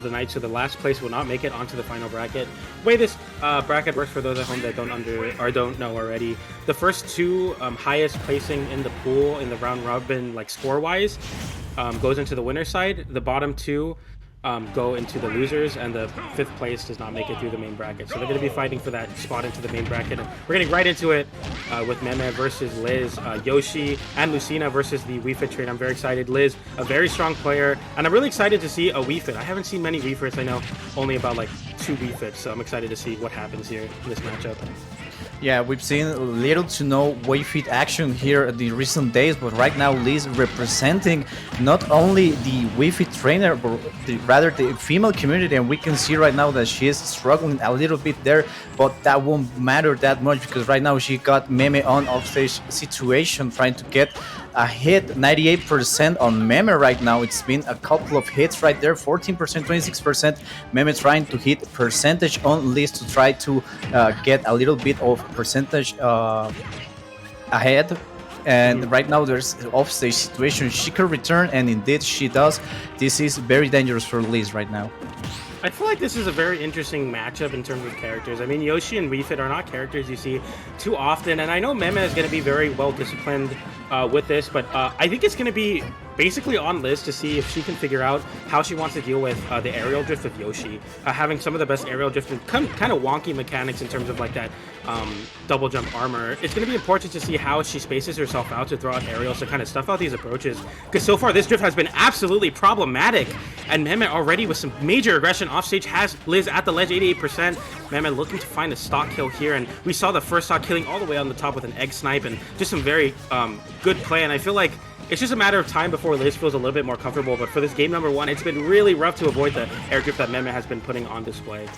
the night, so the last place will not make it onto the final bracket. The way this bracket works, for those at home that don't know already, the first two highest placing in the pool in the round robin, like score-wise, goes into the winner's side. The bottom two go into the losers, and the fifth place does not make it through the main bracket. So they're going to be fighting for that spot into the main bracket. And we're getting right into it with Meme versus Lizz, Yoshi, and Lucina versus the Wii Fit train. I'm very excited. Lizz, a very strong player, and I'm really excited to see a Wii Fit. I haven't seen many Wii Fits. I know only about like 2 Wii Fits, so I'm excited to see what happens here in this matchup. Yeah, we've seen little to no Wii Fit action here in the recent days, but right now Lizz representing not only the Wii Fit trainer, but rather the female community, and we can see right now that she is struggling a little bit there, but that won't matter that much because right now she got Meme on offstage situation trying to get a hit. 98% on Meme right now. It's been a couple of hits right there, 14%, 26%. Meme trying to hit percentage on Lizz to try to get a little bit of percentage ahead. And right now there's offstage situation. She could return, and indeed she does. This is very dangerous for Lizz right now. I feel like this is a very interesting matchup in terms of characters. I mean, Yoshi and Wii Fit are not characters you see too often, and I know Meme is going to be very well disciplined with this, but I think it's going to be basically on Lizz to see if she can figure out how she wants to deal with the aerial drift of Yoshi, having some of the best aerial drift and kind of wonky mechanics in terms of like that double jump armor. It's going to be important to see how she spaces herself out to throw out aerials to kind of stuff out these approaches, because so far this drift has been absolutely problematic, and Meme already with some major aggression offstage has Lizz at the ledge, 88%. Meme looking to find a stock kill here, and we saw the first stock killing all the way on the top with an egg snipe and just some very good play, and I feel like it's just a matter of time before Lizz feels a little bit more comfortable, but for this game number 1, it's been really rough to avoid the air drift that Meme has been putting on display.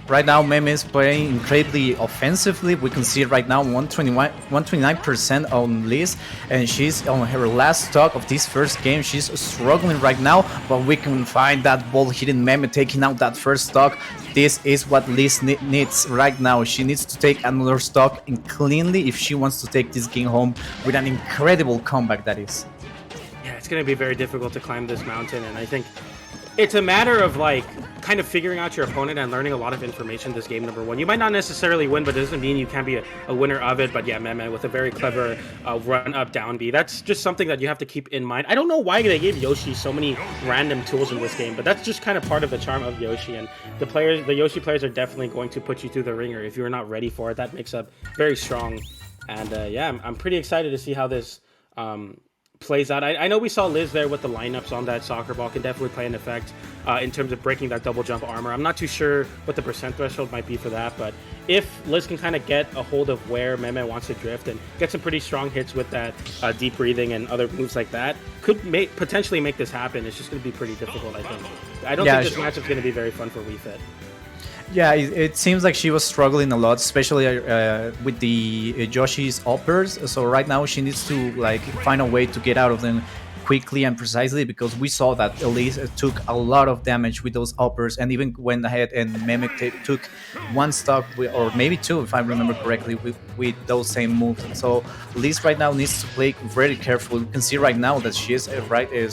Right now, Meme is playing incredibly offensively. We can see it right now, 129% on Lizz, and she's on her last stock of this first game. She's struggling right now, but we can find that ball hitting Meme, taking out that first stock. This is what Lizz needs right now. She needs to take another stock and cleanly if she wants to take this game home with an incredible comeback, that is. Yeah, it's going to be very difficult to climb this mountain, and I think it's a matter of like kind of figuring out your opponent and learning a lot of information this game number 1. You might not necessarily win, but it doesn't mean you can't be a winner of it. But yeah, Meme with a very clever run up down B. That's just something that you have to keep in mind. I don't know why they gave Yoshi so many random tools in this game, but that's just kind of part of the charm of Yoshi. And the Yoshi players are definitely going to put you through the ringer if you're not ready for it. That makes up very strong. And yeah, I'm pretty excited to see how this plays out. I know we saw Lizz there with the lineups on that soccer ball, can definitely play an effect in terms of breaking that double jump armor. I'm not too sure what the percent threshold might be for that, but if Lizz can kind of get a hold of where Meme wants to drift and get some pretty strong hits with that deep breathing and other moves like that, could potentially make this happen. It's just going to be pretty difficult, I think. I don't think this matchup's going to be very fun for Wii Fit. Yeah, it seems like she was struggling a lot, especially with the Yoshi's uppers. So right now she needs to like find a way to get out of them quickly and precisely, because we saw that Lizz took a lot of damage with those uppers and even went ahead and Meme took 1 stock or maybe 2 if I remember correctly with those same moves. And so Lizz right now needs to play very careful. You can see right now that she is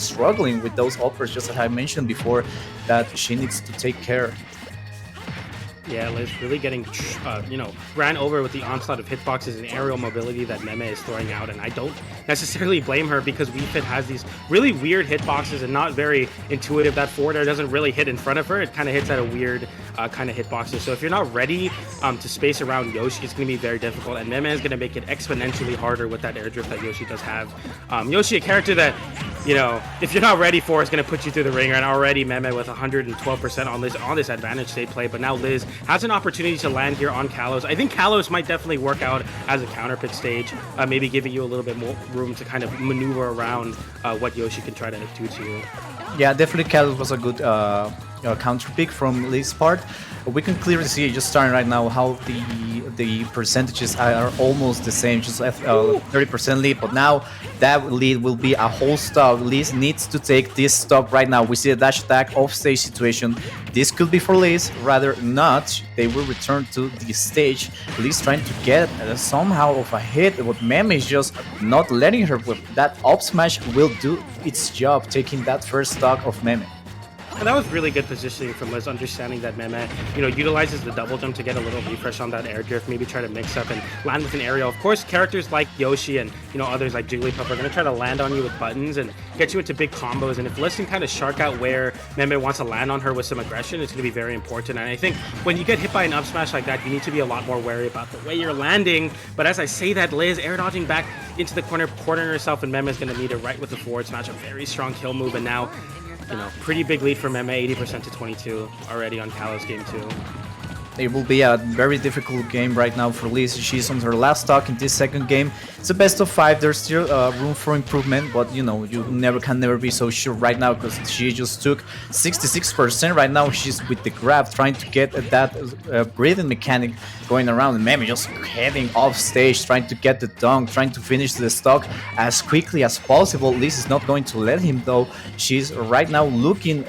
struggling with those uppers, just as I mentioned before, that she needs to take care. Yeah, Lizz really getting, ran over with the onslaught of hitboxes and aerial mobility that Meme is throwing out, and I don't necessarily blame her because Wii Fit has these really weird hitboxes and not very intuitive. That forward air doesn't really hit in front of her. It kind of hits at a weird kind of hitboxes. So if you're not ready to space around Yoshi, it's going to be very difficult, and Meme is going to make it exponentially harder with that air drift that Yoshi does have. Yoshi, a character that, if you're not ready for, is going to put you through the ringer, and already Meme with 112% on this advantage state play, but now Lizz has an opportunity to land here on Kalos. I think Kalos might definitely work out as a counter pick stage, maybe giving you a little bit more room to kind of maneuver around what Yoshi can try to do to you. Yeah, definitely Kalos was a good counter pick from Lizz's part. We can clearly see, just starting right now, how the percentages are almost the same, just 30% lead, but now that lead will be a whole stock. Lizz needs to take this stock right now. We see a dash attack off-stage situation. This could be for Lizz, rather not. They will return to the stage. Lizz trying to get somehow of a hit, but Meme is just not letting her. That up smash will do its job, taking that first stock of Meme. And that was really good positioning from Lizz, understanding that Meme, utilizes the double jump to get a little refresh on that air drift, maybe try to mix up and land with an aerial. Of course, characters like Yoshi and, others like Jigglypuff are going to try to land on you with buttons and get you into big combos. And if Lizz can kind of shark out where Meme wants to land on her with some aggression, it's going to be very important. And I think when you get hit by an up smash like that, you need to be a lot more wary about the way you're landing. But as I say that, Lizz air dodging back into the corner, cornering herself, and Meme is going to meet her right with the forward smash, a very strong kill move. And now, pretty big lead for Meme, 80% to 22 already on Kalos game 2. It will be a very difficult game right now for Lizz. She's on her last stock in this second game. It's a best of 5. There's still room for improvement, but you can never be so sure right now because she just took 66%. Right now she's with the grab, trying to get that breathing mechanic going around, and Meme just heading off stage, trying to get the dunk, trying to finish the stock as quickly as possible. Lizz is not going to let him though. She's right now looking,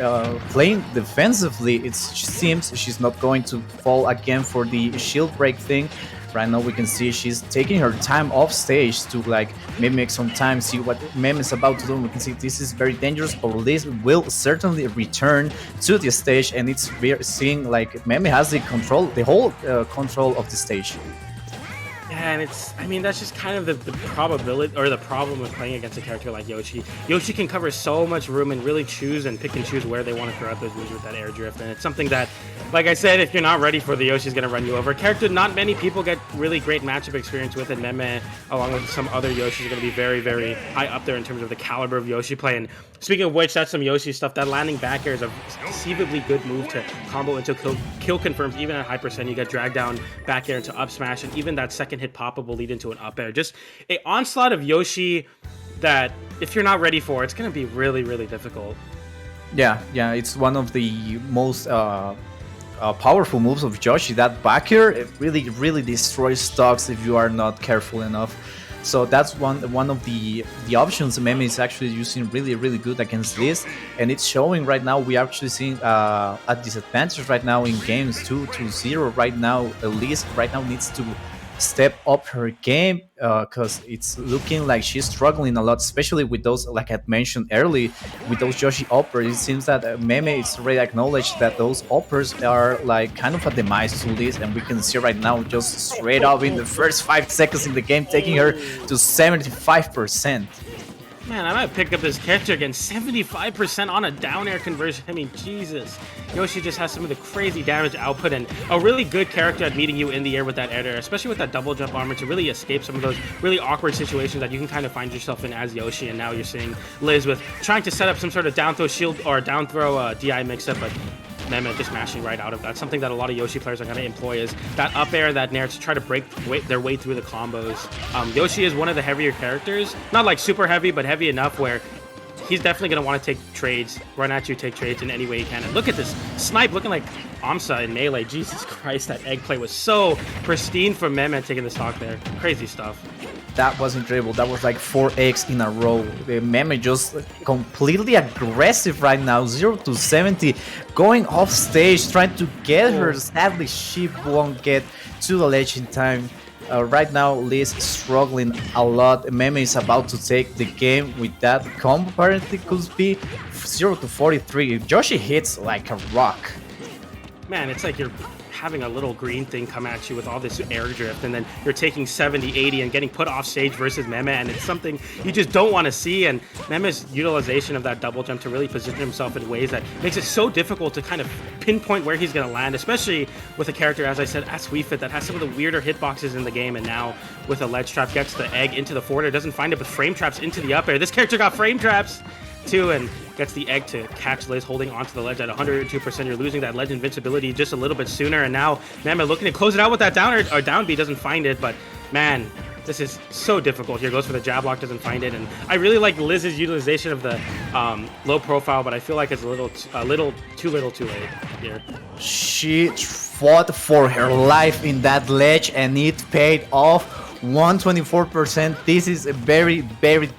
playing defensively. It seems she's not going to fall again for the shield break thing. Right now we can see she's taking her time off stage to mimic some time, see what Meme is about to do. We can see this is very dangerous, but Lizz will certainly return to the stage, and it's seeing Meme has the whole control of the stage. Yeah, and that's just kind of the probability or the problem with playing against a character like Yoshi. Yoshi can cover so much room and really choose and pick and choose where they want to throw out those moves with that air drift, and it's something that, like I said, if you're not ready for the Yoshi's going to run you over. A character not many people get really great matchup experience with, and Meme, along with some other Yoshis, are going to be very, very high up there in terms of the caliber of Yoshi play. And speaking of which, that's some Yoshi stuff. That landing back air is a conceivably good move to combo into kill confirms. Even at high percent, you get dragged down back air into up smash, and even that second hit pop-up will lead into an up air. Just an onslaught of Yoshi that, if you're not ready for, it's going to be really, really difficult. Yeah, it's one of the most powerful moves of Yoshi. That back air, it really destroys stocks if you are not careful enough. So that's one of the options Meme is actually using really good against this, and it's showing right now. We are actually seeing a disadvantage right now in games 2-0 right now. Lizz right now needs to step up her game because it's looking like she's struggling a lot, especially with those, like I mentioned early, with those Yoshi uppers. It seems that Meme is already acknowledged that those uppers are kind of a demise to Lizz, and we can see right now just straight up in the first 5 seconds in the game, taking her to 75%. Man, I might pick up this character again. 75% on a down air conversion. I mean, Jesus. Yoshi just has some of the crazy damage output, and a really good character at meeting you in the air with that air, especially with that double jump armor, to really escape some of those really awkward situations that you can kind of find yourself in as Yoshi. And now you're seeing Lizz with trying to set up some sort of down throw shield or down throw DI mix-up, but Meme just mashing right out of that. Something that a lot of Yoshi players are going to employ is that up air, that nair, to try to break their way through the combos. Yoshi is one of the heavier characters, not like super heavy, but heavy enough where he's definitely going to want to take trades, run at you, take trades in any way he can. And look at this snipe looking like Amsa in Melee. Jesus Christ, that egg play was so pristine from Meme taking the stock there. Crazy stuff. That was incredible. That was like 4 eggs in a row. Meme just completely aggressive right now. 0-70, going off stage, trying to get her. Sadly, she won't get to the ledge in time. Right now, Lizz is struggling a lot. Meme is about to take the game with that combo. Apparently, could be 0-43. Yoshi hits like a rock. Man, it's like you're having a little green thing come at you with all this air drift, and then you're taking 70, 80 and getting put off stage versus Meme, and it's something you just don't want to see. And Meme's utilization of that double jump to really position himself in ways that makes it so difficult to kind of pinpoint where he's going to land, especially with a character, as I said, as WeFit, that has some of the weirder hitboxes in the game. And now with a ledge trap, gets the egg into the forward air, doesn't find it, but frame traps into the up air. This character got frame traps too, and gets the egg to catch Lizz holding onto the ledge at 102%. You're losing that ledge invincibility just a little bit sooner, and now Meme looking to close it out with that down air, or down B, doesn't find it. But man, this is so difficult here. Goes for the jab lock, doesn't find it. And I really like Lizz's utilization of the low profile, but I feel like it's a little too late here. She fought for her life in that ledge, and it paid off. 124%. This is very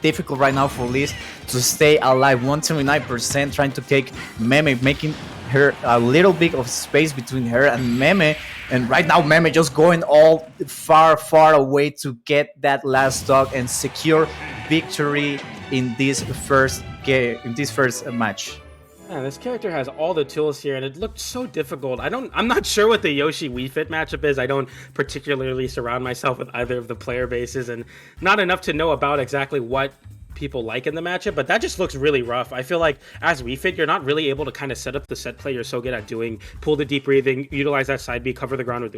difficult right now for Lizz to stay alive. 179%, trying to take Meme, making her a little bit of space between her and Meme. And right now Meme just going all far away to get that last stock and secure victory in this first game, in this first match. Yeah, this character has all the tools here, and it looked so difficult. I'm not sure what the Yoshi Wii Fit matchup is. I don't particularly surround myself with either of the player bases, and not enough to know about exactly what people like in the matchup, but that just looks really rough. I feel like as Wii Fit, you're not really able to kind of set up the set play you're so good at doing. Pull the deep breathing, utilize that side B, cover the ground with